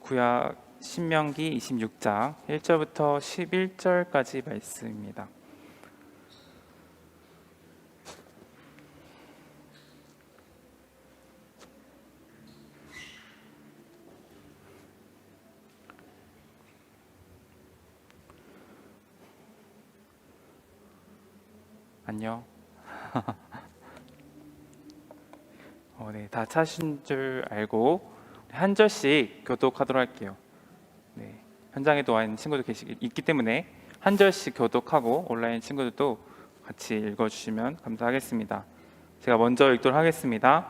구약 신명기 26장 1절부터 11절까지 말씀입니다. 안녕. 네, 다 찾으신 줄 알고 한 절씩 교독하도록 할게요. 네, 현장에도 와 있는 친구들 있기 때문에 한 절씩 교독하고 온라인 친구들도 같이 읽어주시면 감사하겠습니다. 제가 먼저 읽도록 하겠습니다.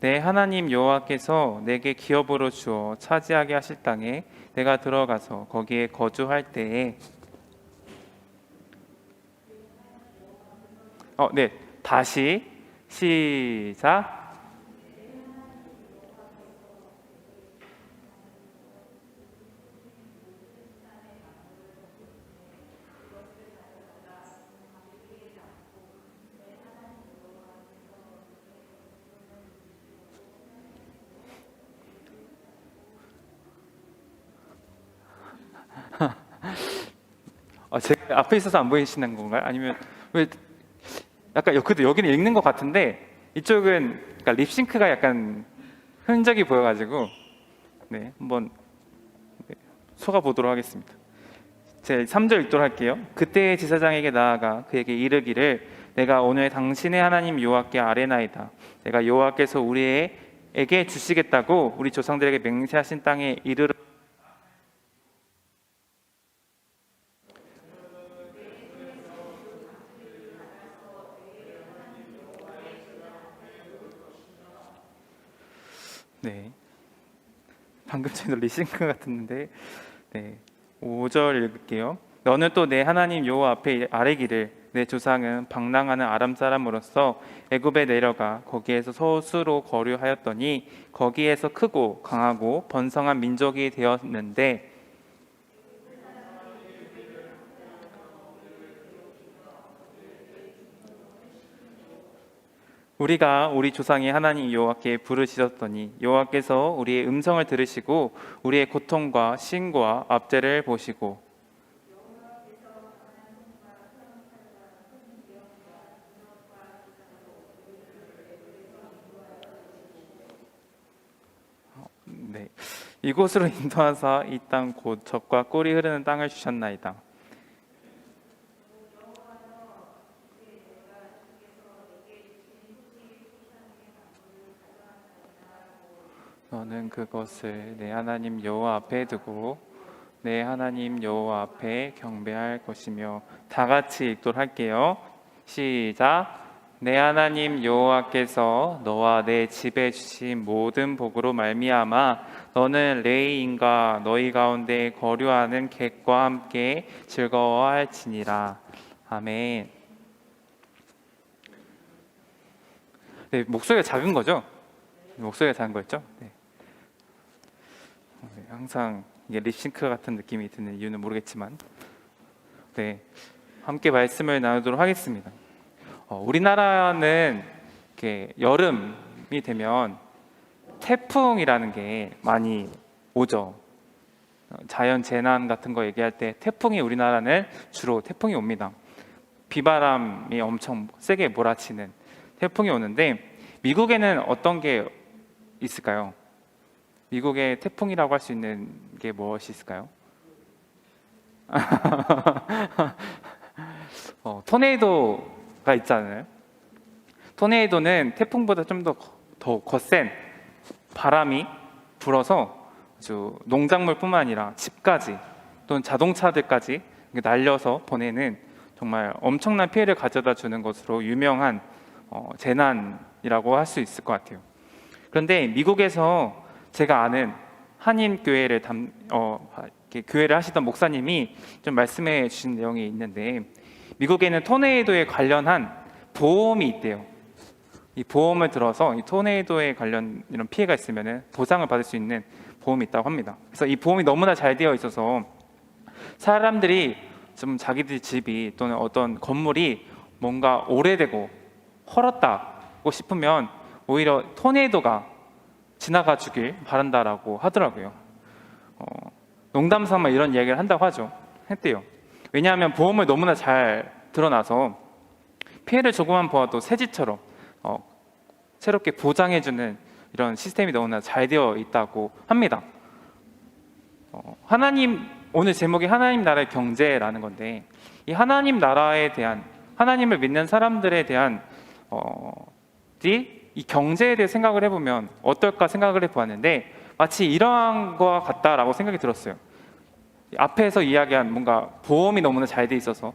내 하나님 여호와께서 내게 기업으로 주어 차지하게 하실 땅에 내가 들어가서 거기에 거주할 때에 네, 다시 시작. 제가 앞에 있어서 안 보이시는 건가요? 아니면 왜 약간 그래도 여기는 읽는 것 같은데 이쪽은 그러니까 립싱크가 약간 흔적이 보여가지고 네, 한번 속아 보도록 하겠습니다. 제 3절 읽도록 할게요. 그때 제사장에게 나아가 그에게 이르기를 내가 오늘 당신의 하나님 여호와께 아뢰나이다. 내가 여호와께서 우리에게 주시겠다고 우리 조상들에게 맹세하신 땅에 이르러 네, 방금 전에 리싱크 같았는데 네, 5절 읽을게요. 너는 또 내 하나님 여호와 앞에 아뢰기를 내 조상은 방랑하는 아람 사람으로서 애굽에 내려가 거기에서 소수로 거류하였더니 거기에서 크고 강하고 번성한 민족이 되었는데 우리가 우리 조상의 하나님 여호와께 부르짖었더니 여호와께서 우리의 음성을 들으시고 우리의 고통과 신고와 압제를 보시고 네, 이곳으로 인도하사 이 땅 곧 젖과 꿀이 흐르는 땅을 주셨나이다. 너는 그것을 내 하나님 여호와 앞에 두고 내 하나님 여호와 앞에 경배할 것이며 다 같이 읽도록 할게요. 시작. 내 하나님 여호와께서 너와 내 집에 주신 모든 복으로 말미암아 너는 레위인과 너희 가운데 거류하는 객과 함께 즐거워할지니라. 아멘. 네, 목소리가 작은 거죠? 목소리가 작은 거였죠? 네. 항상 이게 립싱크 같은 느낌이 드는 이유는 모르겠지만 네, 함께 말씀을 나누도록 하겠습니다. 우리나라는 이렇게 여름이 되면 태풍이라는 게 많이 오죠. 자연 재난 같은 거 얘기할 때 태풍이 우리나라는 주로 태풍이 옵니다. 비바람이 엄청 세게 몰아치는 태풍이 오는데 미국에는 어떤 게 있을까요? 미국의 태풍이라고 할 수 있는 게 무엇이 있을까요? 토네이도가 있잖아요. 토네이도는 태풍보다 좀 더 거센 바람이 불어서 아주 농작물뿐만 아니라 집까지 또는 자동차들까지 날려서 보내는 정말 엄청난 피해를 가져다 주는 것으로 유명한 재난이라고 할 수 있을 것 같아요. 그런데 미국에서 제가 아는 한인 교회를 교회를 하시던 목사님이 좀 말씀해 주신 내용이 있는데 미국에는 토네이도에 관련한 보험이 있대요. 이 보험을 들어서 이 토네이도에 관련 이런 피해가 있으면 보상을 받을 수 있는 보험이 있다고 합니다. 그래서 이 보험이 너무나 잘 되어 있어서 사람들이 좀 자기들 집이 또는 어떤 건물이 뭔가 오래되고 헐었다고 싶으면 오히려 토네이도가 지나가 주길 바란다라고 하더라고요. 농담삼아 이런 이야기를 한다고 했대요. 왜냐하면 보험을 너무나 잘 드러나서 피해를 조금만 보아도 새집처럼 새롭게 보장해주는 이런 시스템이 너무나 잘 되어 있다고 합니다. 오늘 제목이 하나님 나라의 경제라는 건데, 이 하나님 나라에 대한, 하나님을 믿는 사람들에 대한 이 경제에 대해 생각을 해보면 어떨까 생각을 해보았는데, 마치 이러한 것과 같다라고 생각이 들었어요. 앞에서 이야기한 뭔가 보험이 너무나 잘 돼 있어서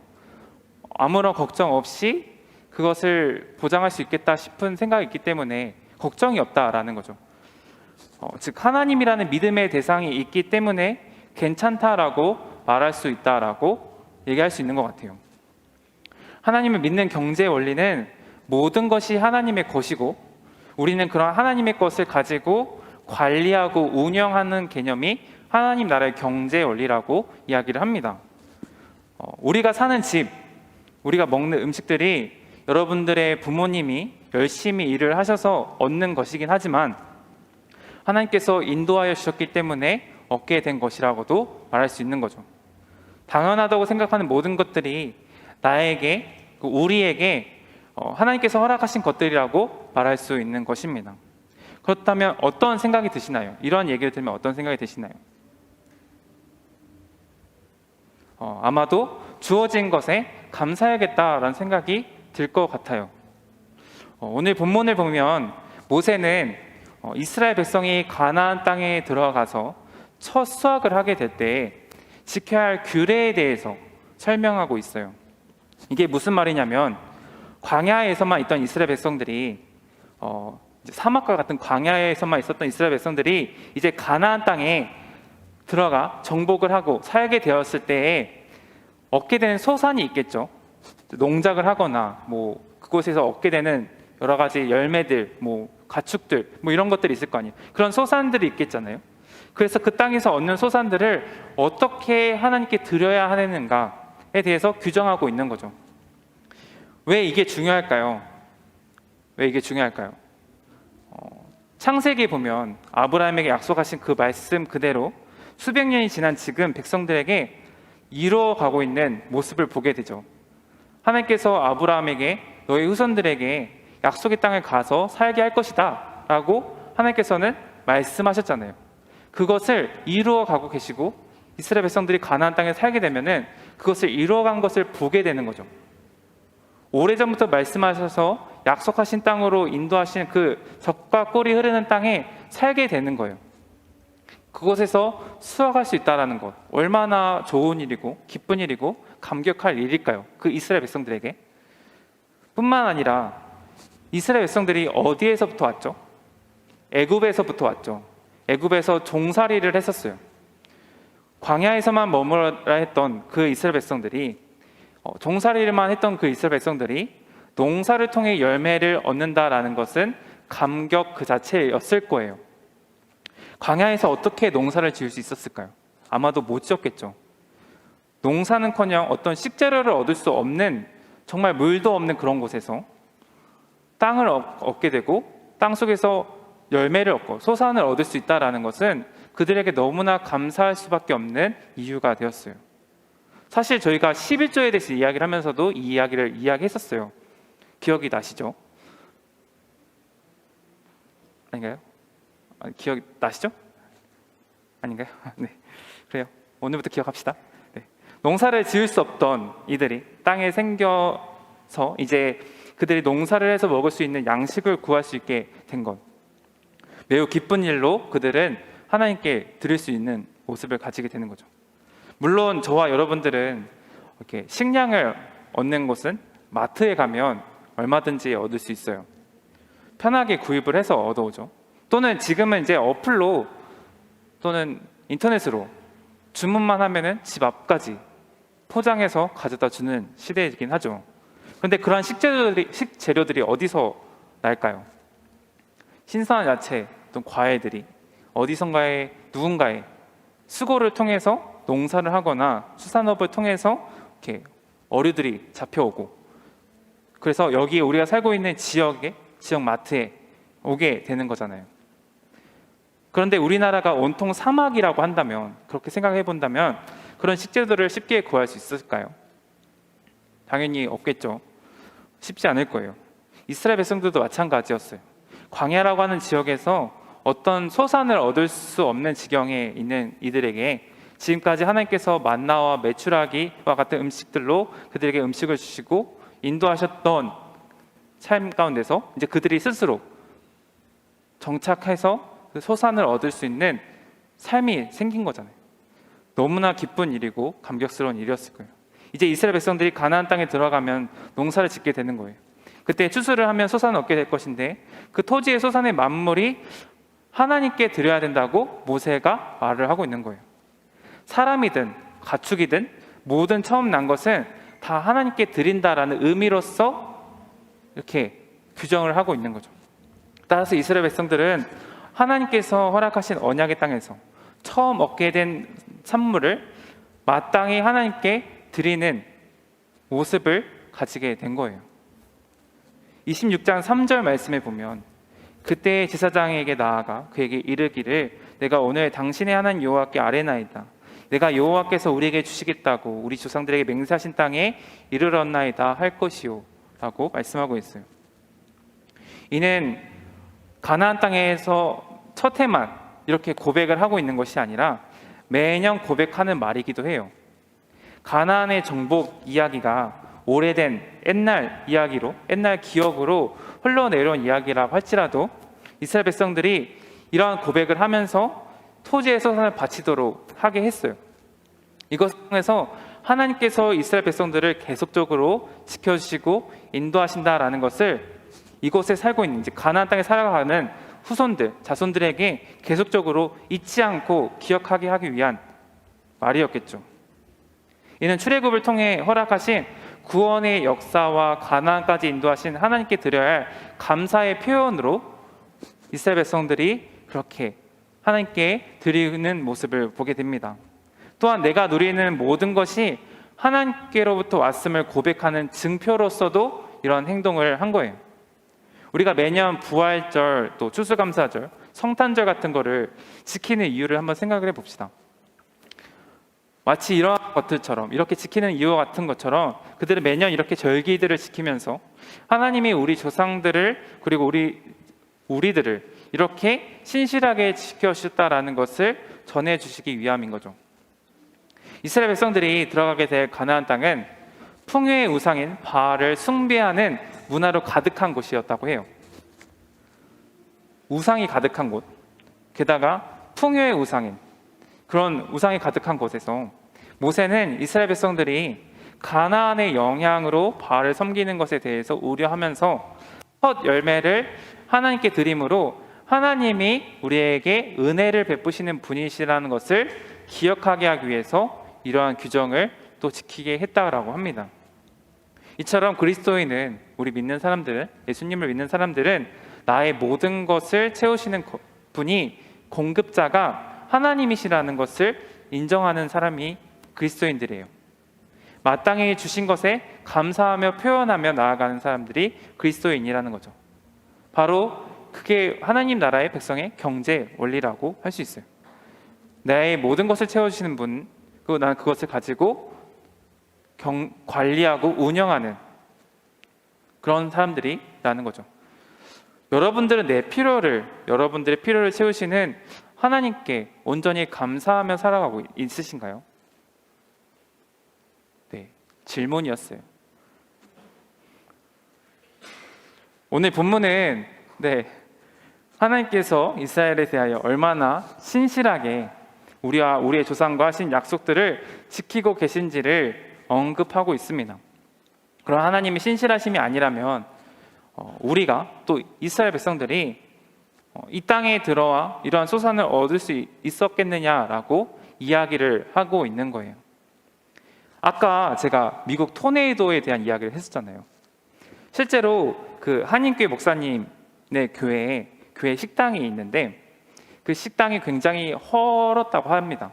아무런 걱정 없이 그것을 보장할 수 있겠다 싶은 생각이 있기 때문에 걱정이 없다라는 거죠. 즉 하나님이라는 믿음의 대상이 있기 때문에 괜찮다라고 말할 수 있다라고 얘기할 수 있는 것 같아요. 하나님을 믿는 경제 원리는 모든 것이 하나님의 것이고, 우리는 그런 하나님의 것을 가지고 관리하고 운영하는 개념이 하나님 나라의 경제 원리라고 이야기를 합니다. 우리가 사는 집, 우리가 먹는 음식들이 여러분들의 부모님이 열심히 일을 하셔서 얻는 것이긴 하지만 하나님께서 인도하여 주셨기 때문에 얻게 된 것이라고도 말할 수 있는 거죠. 당연하다고 생각하는 모든 것들이 나에게, 우리에게 하나님께서 허락하신 것들이라고 말할 수 있는 것입니다. 그렇다면 어떤 생각이 드시나요? 이러한 얘기를 들으면 어떤 생각이 드시나요? 아마도 주어진 것에 감사해야겠다라는 생각이 들 것 같아요. 오늘 본문을 보면 모세는 이스라엘 백성이 가나안 땅에 들어가서 첫 수확을 하게 될 때 지켜야 할 규례에 대해서 설명하고 있어요. 이게 무슨 말이냐면, 광야에서만 있던 이스라엘 백성들이 사막과 같은 광야에서만 있었던 이스라엘 백성들이 이제 가나안 땅에 들어가 정복을 하고 살게 되었을 때에 얻게 되는 소산이 있겠죠. 농작을 하거나 그곳에서 얻게 되는 여러 가지 열매들, 가축들, 이런 것들이 있을 거 아니에요. 그런 소산들이 있겠잖아요. 그래서 그 땅에서 얻는 소산들을 어떻게 하나님께 드려야 하는가에 대해서 규정하고 있는 거죠. 왜 이게 중요할까요? 창세기에 보면 아브라함에게 약속하신 그 말씀 그대로 수백 년이 지난 지금 백성들에게 이루어가고 있는 모습을 보게 되죠. 하나님께서 아브라함에게 너희 후손들에게 약속의 땅을 가서 살게 할 것이다 라고 하나님께서는 말씀하셨잖아요. 그것을 이루어가고 계시고 이스라엘 백성들이 가나안 땅에 살게 되면은 그것을 이루어간 것을 보게 되는 거죠. 오래전부터 말씀하셔서 약속하신 땅으로 인도하신 그 젖과 꿀이 흐르는 땅에 살게 되는 거예요. 그곳에서 수확할 수 있다는 것, 얼마나 좋은 일이고 기쁜 일이고 감격할 일일까요? 그 이스라엘 백성들에게. 뿐만 아니라 이스라엘 백성들이 어디에서부터 왔죠? 애굽에서부터 왔죠. 애굽에서 종살이를 했었어요. 광야에서만 머물러야 했던 그 이스라엘 백성들이, 종살이만 했던 그 이스라엘 백성들이 농사를 통해 열매를 얻는다라는 것은 감격 그 자체였을 거예요. 광야에서 어떻게 농사를 지을 수 있었을까요? 아마도 못 지었겠죠. 농사는커녕 어떤 식재료를 얻을 수 없는, 정말 물도 없는 그런 곳에서 땅을 얻게 되고 땅 속에서 열매를 얻고 소산을 얻을 수 있다는 것은 그들에게 너무나 감사할 수밖에 없는 이유가 되었어요. 사실 저희가 11조에 대해서 이야기를 하면서도 이 이야기를 이야기했었어요. 기억이 나시죠? 아닌가요? 기억이 나시죠? 아닌가요? 네, 그래요. 오늘부터 기억합시다. 네. 농사를 지을 수 없던 이들이 땅에 생겨서 이제 그들이 농사를 해서 먹을 수 있는 양식을 구할 수 있게 된 것, 매우 기쁜 일로 그들은 하나님께 드릴 수 있는 모습을 가지게 되는 거죠. 물론 저와 여러분들은 이렇게 식량을 얻는 곳은 마트에 가면 얼마든지 얻을 수 있어요. 편하게 구입을 해서 얻어오죠. 또는 지금은 이제 어플로 또는 인터넷으로 주문만 하면은 집 앞까지 포장해서 가져다 주는 시대이긴 하죠. 그런데 그러한 식재료들이 어디서 날까요? 신선한 야채 또는 과일들이 어디선가의 누군가의 수고를 통해서 농사를 하거나 수산업을 통해서 이렇게 어류들이 잡혀오고, 그래서 여기 우리가 살고 있는 지역 마트에 오게 되는 거잖아요. 그런데 우리나라가 온통 사막이라고 한다면, 그렇게 생각해 본다면 그런 식재료들을 쉽게 구할 수 있을까요? 당연히 없겠죠. 쉽지 않을 거예요. 이스라엘 백성들도 마찬가지였어요. 광야라고 하는 지역에서 어떤 소산을 얻을 수 없는 지경에 있는 이들에게 지금까지 하나님께서 만나와 메추라기와 같은 음식들로 그들에게 음식을 주시고 인도하셨던 삶 가운데서 이제 그들이 스스로 정착해서 그 소산을 얻을 수 있는 삶이 생긴 거잖아요. 너무나 기쁜 일이고 감격스러운 일이었을 거예요. 이제 이스라엘 백성들이 가나안 땅에 들어가면 농사를 짓게 되는 거예요. 그때 추수를 하면 소산을 얻게 될 것인데 그 토지의 소산의 만물이 하나님께 드려야 된다고 모세가 말을 하고 있는 거예요. 사람이든 가축이든 모든 처음 난 것은 다 하나님께 드린다라는 의미로서 이렇게 규정을 하고 있는 거죠. 따라서 이스라엘 백성들은 하나님께서 허락하신 언약의 땅에서 처음 얻게 된 산물을 마땅히 하나님께 드리는 모습을 가지게 된 거예요. 26장 3절 말씀에 보면 그때 제사장에게 나아가 그에게 이르기를 내가 오늘 당신의 하나님 여호와께 아뢰나이다. 내가 여호와께서 우리에게 주시겠다고 우리 조상들에게 맹세하신 땅에 이르렀나이다 할 것이요 라고 말씀하고 있어요. 이는 가나안 땅에서 첫 해만 이렇게 고백을 하고 있는 것이 아니라 매년 고백하는 말이기도 해요. 가나안의 정복 이야기가 오래된 옛날 이야기로, 옛날 기억으로 흘러내려온 이야기라고 할지라도 이스라엘 백성들이 이러한 고백을 하면서 토지의 소산을 바치도록 하게 했어요. 이것을 통해서 하나님께서 이스라엘 백성들을 계속적으로 지켜주시고 인도하신다라는 것을 이곳에 살고 있는, 이제 가나안 땅에 살아가는 후손들, 자손들에게 계속적으로 잊지 않고 기억하게 하기 위한 말이었겠죠. 이는 출애굽을 통해 허락하신 구원의 역사와 가나안까지 인도하신 하나님께 드려야 할 감사의 표현으로 이스라엘 백성들이 그렇게 하나님께 드리는 모습을 보게 됩니다. 또한 내가 누리는 모든 것이 하나님께로부터 왔음을 고백하는 증표로서도 이런 행동을 한 거예요. 우리가 매년 부활절, 또 추수감사절, 성탄절 같은 거를 지키는 이유를 한번 생각을 해봅시다. 마치 이런 것들처럼, 이렇게 지키는 이유 같은 것처럼 그들은 매년 이렇게 절기들을 지키면서 하나님이 우리 조상들을, 그리고 우리들을 이렇게 신실하게 지켜주셨다라는 것을 전해주시기 위함인 거죠. 이스라엘 백성들이 들어가게 될 가나안 땅은 풍요의 우상인 바알을 숭배하는 문화로 가득한 곳이었다고 해요. 우상이 가득한 곳, 게다가 풍요의 우상인 그런 우상이 가득한 곳에서 모세는 이스라엘 백성들이 가나안의 영향으로 바알을 섬기는 것에 대해서 우려하면서 첫 열매를 하나님께 드림으로 하나님이 우리에게 은혜를 베푸시는 분이시라는 것을 기억하게 하기 위해서 이러한 규정을 또 지키게 했다고 합니다. 이처럼 그리스도인은, 우리 믿는 사람들, 예수님을 믿는 사람들은 나의 모든 것을 채우시는 분이, 공급자가 하나님이시라는 것을 인정하는 사람이 그리스도인들이에요. 마땅히 주신 것에 감사하며 표현하며 나아가는 사람들이 그리스도인이라는 거죠. 바로 그게 하나님 나라의 백성의 경제 원리라고 할 수 있어요. 나의 모든 것을 채워주시는 분, 그리고 나는 그것을 가지고 관리하고 운영하는 그런 사람들이라는 거죠. 여러분들은 여러분들의 필요를 채우시는 하나님께 온전히 감사하며 살아가고 있으신가요? 네, 질문이었어요. 오늘 본문은 하나님께서 이스라엘에 대하여 얼마나 신실하게 우리와 우리의 조상과 하신 약속들을 지키고 계신지를 언급하고 있습니다. 그런 하나님이 신실하심이 아니라면 우리가 또 이스라엘 백성들이 이 땅에 들어와 이러한 소산을 얻을 수 있었겠느냐라고 이야기를 하고 있는 거예요. 아까 제가 미국 토네이도에 대한 이야기를 했었잖아요. 실제로 그 한인교회 목사님의 교회 식당이 있는데 그 식당이 굉장히 헐었다고 합니다.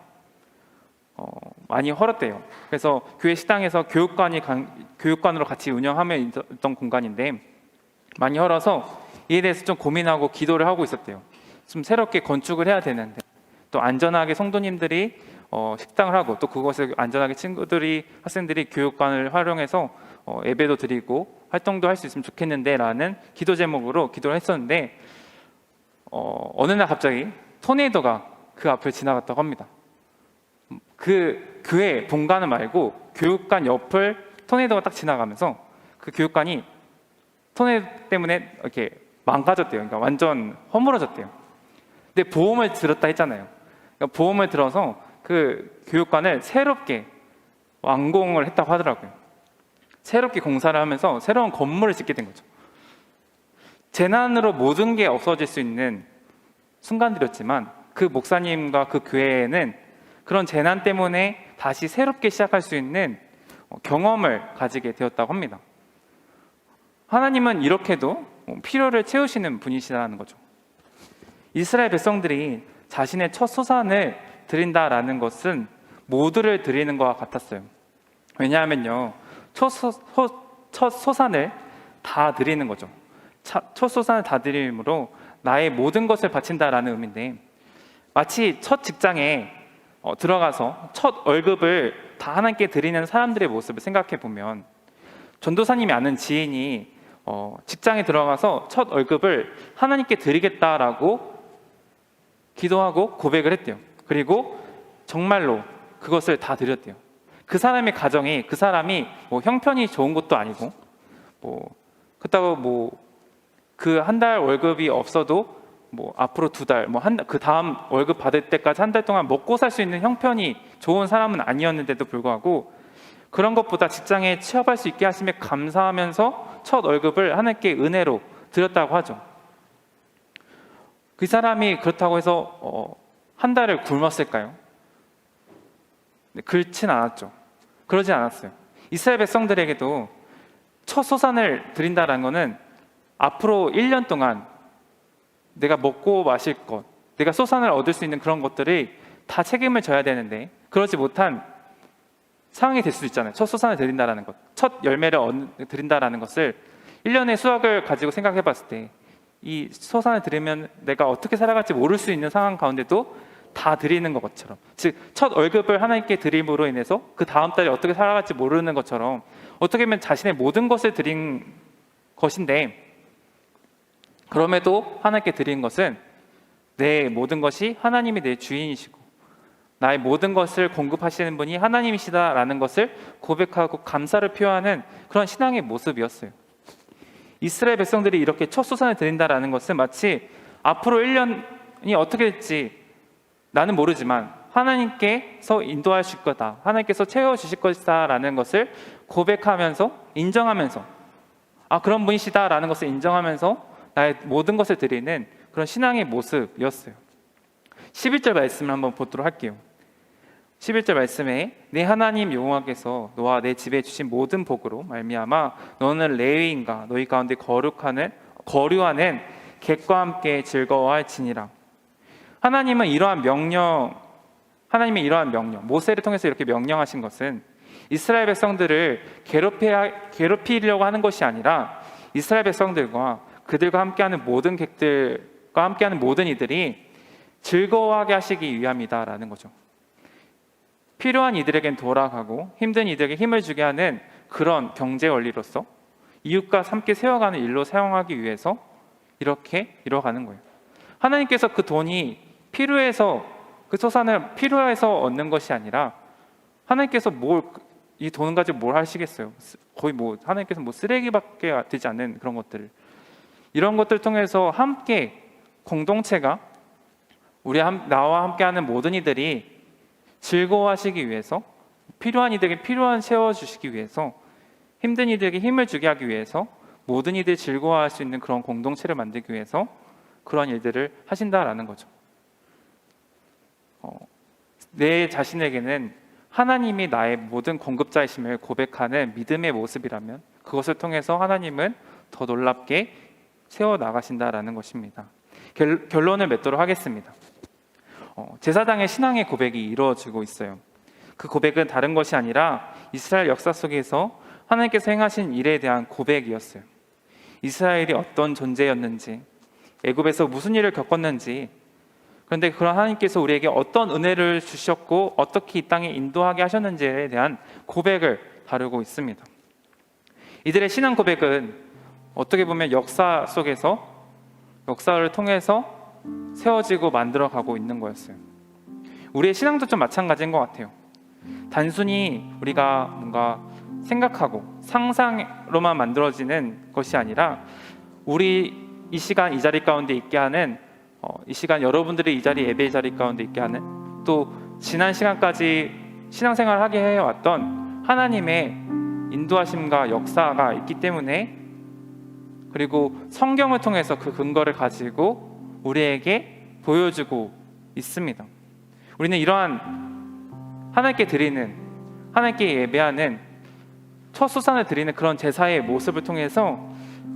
많이 헐었대요. 그래서 교회 식당에서 교육관으로 같이 운영하며 있던 공간인데 많이 헐어서 이에 대해서 좀 고민하고 기도를 하고 있었대요. 좀 새롭게 건축을 해야 되는데, 또 안전하게 성도님들이 식당을 하고, 또 그것을 안전하게 친구들이, 학생들이 교육관을 활용해서 예배도 드리고 활동도 할 수 있으면 좋겠는데 라는 기도 제목으로 기도를 했었는데, 어느 날 갑자기 토네이도가 그 앞을 지나갔다고 합니다. 그 교회 본관은 말고 교육관 옆을 토네이도가 딱 지나가면서 그 교육관이 토네이도 때문에 이렇게 망가졌대요. 그러니까 완전 허물어졌대요. 근데 보험을 들었다 했잖아요. 그러니까 보험을 들어서 그 교육관을 새롭게 완공을 했다고 하더라고요. 새롭게 공사를 하면서 새로운 건물을 짓게 된 거죠. 재난으로 모든 게 없어질 수 있는 순간들이었지만, 그 목사님과 그 교회에는 그런 재난 때문에 다시 새롭게 시작할 수 있는 경험을 가지게 되었다고 합니다. 하나님은 이렇게도 필요를 채우시는 분이시라는 거죠. 이스라엘 백성들이 자신의 첫 소산을 드린다라는 것은 모두를 드리는 것과 같았어요. 왜냐하면요, 첫 소산을 다 드리는 거죠. 첫 소산을 다 드림으로 나의 모든 것을 바친다라는 의미인데, 마치 첫 직장에 들어가서 첫 월급을 다 하나님께 드리는 사람들의 모습을 생각해 보면, 전도사님이 아는 지인이 직장에 들어가서 첫 월급을 하나님께 드리겠다라고 기도하고 고백을 했대요. 그리고 정말로 그것을 다 드렸대요. 그 사람의 가정이, 그 사람이 뭐 형편이 좋은 것도 아니고, 그렇다고 그 한 달 월급이 없어도 앞으로 2달, 그 다음 월급 받을 때까지 한 달 동안 먹고 살 수 있는 형편이 좋은 사람은 아니었는데도 불구하고, 그런 것보다 직장에 취업할 수 있게 하심에 감사하면서 첫 월급을 하나님께 은혜로 드렸다고 하죠. 그 사람이 그렇다고 해서 한 달을 굶었을까요? 네, 그렇진 않았죠. 그러진 않았어요. 이스라엘 백성들에게도 첫 소산을 드린다는 것은 앞으로 1년 동안 내가 먹고 마실 것, 내가 소산을 얻을 수 있는 그런 것들이 다 책임을 져야 되는데, 그러지 못한 상황이 될 수도 있잖아요. 첫 소산을 드린다라는 것, 첫 열매를 드린다라는 것을 1년의 수확을 가지고 생각해 봤을 때, 이 소산을 드리면 내가 어떻게 살아갈지 모를 수 있는 상황 가운데도 다 드리는 것처럼, 즉 첫 월급을 하나님께 드림으로 인해서 그 다음 달에 어떻게 살아갈지 모르는 것처럼, 어떻게 보면 자신의 모든 것을 드린 것인데, 그럼에도 하나님께 드린 것은 내 모든 것이 하나님이 내 주인이시고 나의 모든 것을 공급하시는 분이 하나님이시다라는 것을 고백하고 감사를 표하는 그런 신앙의 모습이었어요. 이스라엘 백성들이 이렇게 첫 소산을 드린다라는 것은 마치 앞으로 1년이 어떻게 될지 나는 모르지만 하나님께서 인도하실 거다, 하나님께서 채워주실 것이다 라는 것을 고백하면서, 인정하면서, 그런 분이시다라는 것을 인정하면서 나의 모든 것을 드리는 그런 신앙의 모습이었어요. 11절 말씀을 한번 보도록 할게요. 11절 말씀에 내 하나님 여호와께서 너와 내 집에 주신 모든 복으로 말미암아 너는 레위인과 너희 가운데 거류하는 객과 함께 즐거워할지니라. 하나님의 이러한 명령, 모세를 통해서 이렇게 명령하신 것은 이스라엘 백성들을 괴롭히려고 하는 것이 아니라, 이스라엘 백성들과 그들과 함께하는 모든 객들과 함께하는 모든 이들이 즐거워하게 하시기 위함이다라는 거죠. 필요한 이들에겐 돌아가고 힘든 이들에게 힘을 주게 하는 그런 경제 원리로서 이웃과 함께 세워가는 일로 사용하기 위해서 이렇게 이뤄가는 거예요. 하나님께서 그 돈이 필요해서, 그 소산을 필요해서 얻는 것이 아니라, 하나님께서 이 돈 가지고 뭘 하시겠어요? 거의 하나님께서 쓰레기밖에 되지 않는 그런 것들을, 이런 것들을 통해서 함께 공동체가, 나와 함께하는 모든 이들이 즐거워하시기 위해서, 필요한 이들에게 필요한 채워주시기 위해서, 힘든 이들에게 힘을 주게 하기 위해서, 모든 이들이 즐거워할 수 있는 그런 공동체를 만들기 위해서 그런 일들을 하신다라는 거죠. 내 자신에게는 하나님이 나의 모든 공급자이심을 고백하는 믿음의 모습이라면, 그것을 통해서 하나님은 더 놀랍게 세워나가신다라는 것입니다. 결론을 맺도록 하겠습니다. 제사장의 신앙의 고백이 이루어지고 있어요. 그 고백은 다른 것이 아니라 이스라엘 역사 속에서 하나님께서 행하신 일에 대한 고백이었어요. 이스라엘이 어떤 존재였는지, 애굽에서 무슨 일을 겪었는지, 그런데 그런 하나님께서 우리에게 어떤 은혜를 주셨고 어떻게 이 땅에 인도하게 하셨는지에 대한 고백을 다루고 있습니다. 이들의 신앙 고백은 어떻게 보면 역사 속에서, 역사를 통해서 세워지고 만들어가고 있는 거였어요. 우리의 신앙도 좀 마찬가지인 것 같아요. 단순히 우리가 뭔가 생각하고 상상으로만 만들어지는 것이 아니라, 우리 이 시간 이 자리 가운데 있게 하는, 이 시간 여러분들이 이 자리 예배 자리 가운데 있게 하는, 또 지난 시간까지 신앙생활을 하게 해왔던 하나님의 인도하심과 역사가 있기 때문에, 그리고 성경을 통해서 그 근거를 가지고 우리에게 보여주고 있습니다. 우리는 이러한 하나님께 드리는, 하나님께 예배하는 첫 수산을 드리는 그런 제사의 모습을 통해서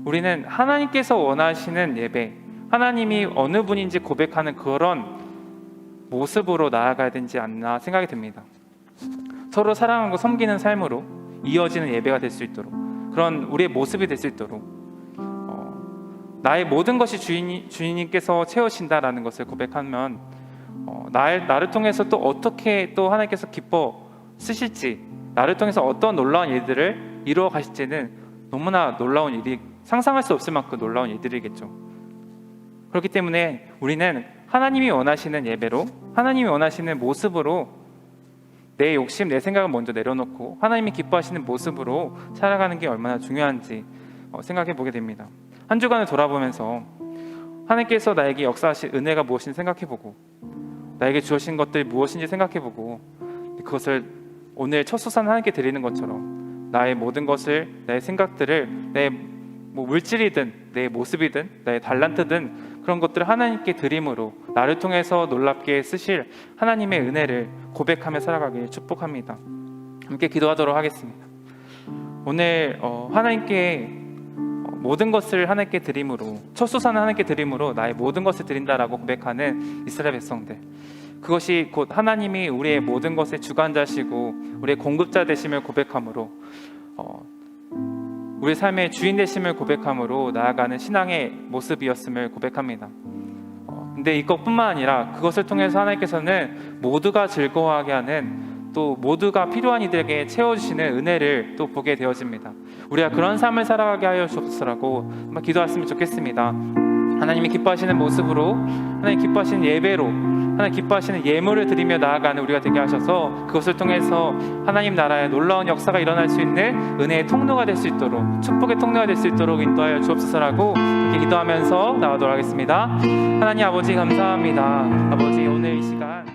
우리는 하나님께서 원하시는 예배, 하나님이 어느 분인지 고백하는 그런 모습으로 나아가야 되지 않나 생각이 듭니다. 서로 사랑하고 섬기는 삶으로 이어지는 예배가 될 수 있도록, 그런 우리의 모습이 될 수 있도록, 나의 모든 것이 주님께서 채우신다라는 것을 고백하면 나를 통해서 또 어떻게 또 하나님께서 기뻐 쓰실지, 나를 통해서 어떤 놀라운 일들을 이루어 가실지는 너무나 놀라운 일이, 상상할 수 없을 만큼 놀라운 일들이겠죠. 그렇기 때문에 우리는 하나님이 원하시는 예배로, 하나님이 원하시는 모습으로 내 욕심, 내 생각을 먼저 내려놓고 하나님이 기뻐하시는 모습으로 살아가는 게 얼마나 중요한지 생각해 보게 됩니다. 한 주간을 돌아보면서 하나님께서 나에게 역사하신 은혜가 무엇인지 생각해보고, 나에게 주신 것들이 무엇인지 생각해보고, 그것을 오늘 첫 수산 하나님께 드리는 것처럼 나의 모든 것을, 나의 생각들을, 내 물질이든 내 모습이든 나의 달란트든 그런 것들을 하나님께 드림으로 나를 통해서 놀랍게 쓰실 하나님의 은혜를 고백하며 살아가길 축복합니다. 함께 기도하도록 하겠습니다. 오늘 하나님께 모든 것을 하나님께 드림으로, 첫 수산을 하나님께 드림으로 나의 모든 것을 드린다라고 고백하는 이스라엘 백성들, 그것이 곧 하나님이 우리의 모든 것의 주관자시고 우리의 공급자 되심을 고백함으로, 우리 삶의 주인 되심을 고백함으로 나아가는 신앙의 모습이었음을 고백합니다. 근데 이것뿐만 아니라 그것을 통해서 하나님께서는 모두가 즐거워하게 하는, 또 모두가 필요한 이들에게 채워주시는 은혜를 또 보게 되어집니다. 우리가 그런 삶을 살아가게 하여 주옵소서라고 한번 기도했으면 좋겠습니다. 하나님이 기뻐하시는 모습으로, 하나님 기뻐하시는 예배로, 하나님 기뻐하시는 예물을 드리며 나아가는 우리가 되게 하셔서 그것을 통해서 하나님 나라의 놀라운 역사가 일어날 수 있는 은혜의 통로가 될 수 있도록, 축복의 통로가 될 수 있도록 인도하여 주옵소서라고 이렇게 기도하면서 나가도록 하겠습니다. 하나님 아버지 감사합니다. 아버지 오늘 이 시간